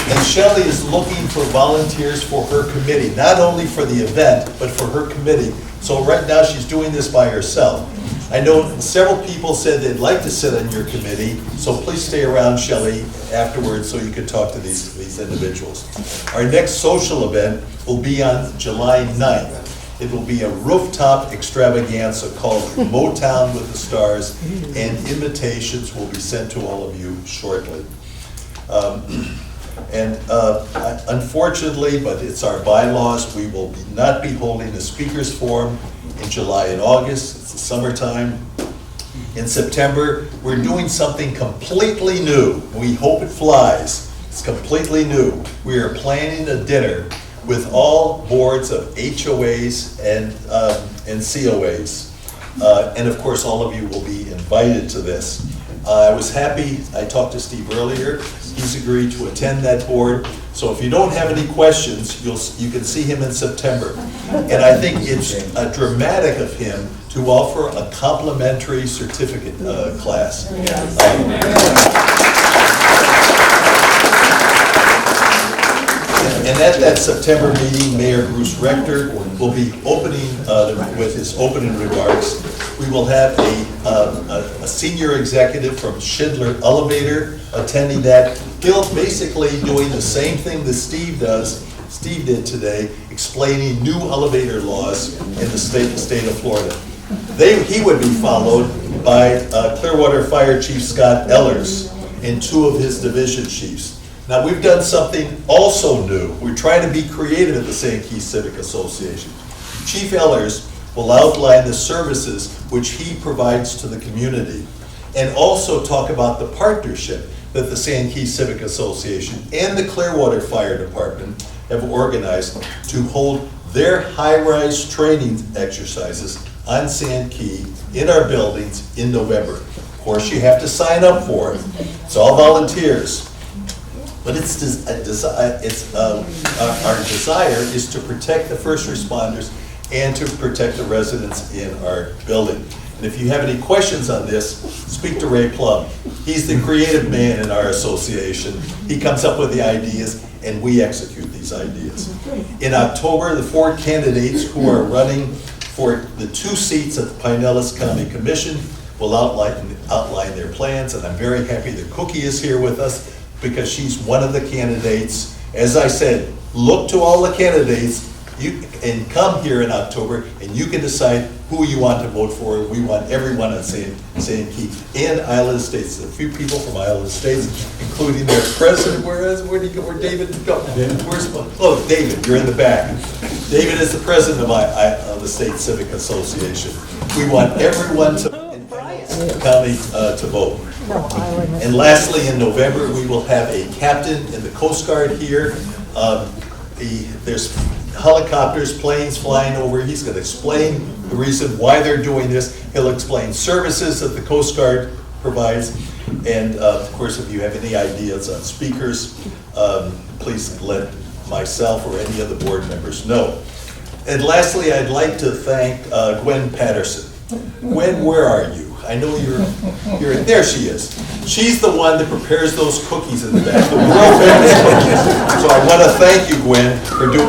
And Shelley is looking for volunteers for her committee, not only for the event, but for her committee. So right now, she's doing this by herself. I know several people said they'd like to sit on your committee, so please stay around, Shelley, afterwards so you can talk to these individuals. Our next social event will be on July 9th, It will be a rooftop extravaganza called Motown with the Stars, and invitations will be sent to all of you shortly. Unfortunately, but it's our bylaws, we will not be holding a speakers forum in July and August. It's the summertime. In September, we're doing something completely new. We hope it flies. It's completely new. We are planning a dinner with all boards of HOAs and COAs. And of course, all of you will be invited to this. I was happy, I talked to Steve earlier, he's agreed to attend that board. So if you don't have any questions, you can see him in September. And I think it's dramatic of him to offer a complimentary certificate class. And at that September meeting, Mayor Bruce Rector will be opening, with his opening remarks. We will have a senior executive from Schindler Elevator attending that. He'll basically doing the same thing that Steve did today, explaining new elevator laws in the state of Florida. He would be followed by Clearwater Fire Chief Scott Ellers and two of his division chiefs. Now, we've done something also new. We're trying to be creative at the St. Keith Civic Association. Chief Ellers will outline the services which he provides to the community, and also talk about the partnership that the St. Keith Civic Association and the Clearwater Fire Department have organized to hold their high-rise training exercises on St. Keith in our buildings in November. Of course, you have to sign up for it. It's all volunteers. But our desire is to protect the first responders and to protect the residents in our building. And if you have any questions on this, speak to Ray Plum. He's the creative man in our association. He comes up with the ideas and we execute these ideas. In October, the 4 candidates who are running for the 2 seats at the Pinellas County Commission will outline their plans, and I'm very happy that Cookie is here with us, because she's one of the candidates. As I said, look to all the candidates and come here in October, and you can decide who you want to vote for. We want everyone on St. Keith and Island Estates. A few people from Island Estates, including their president. Where'd David go? Oh, David, you're in the back. David is the president of the State Civic Association. We want everyone in county to vote. And lastly, in November, we will have a captain in the Coast Guard here. There's helicopters, planes flying over. He's going to explain the reason why they're doing this. He'll explain services that the Coast Guard provides. And of course, if you have any ideas on speakers, please let myself or any of the board members know. And lastly, I'd like to thank Gwen Patterson. Gwen, where are you? I know you're there she is. She's the one that prepares those cookies in the back, the world famous cookies. So I want to thank you, Gwen, for doing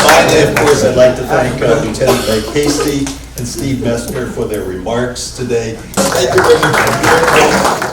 Finally, of course, I'd like to thank Lieutenant Blake Hasty and Steve Messner for their remarks today. Thank you very much.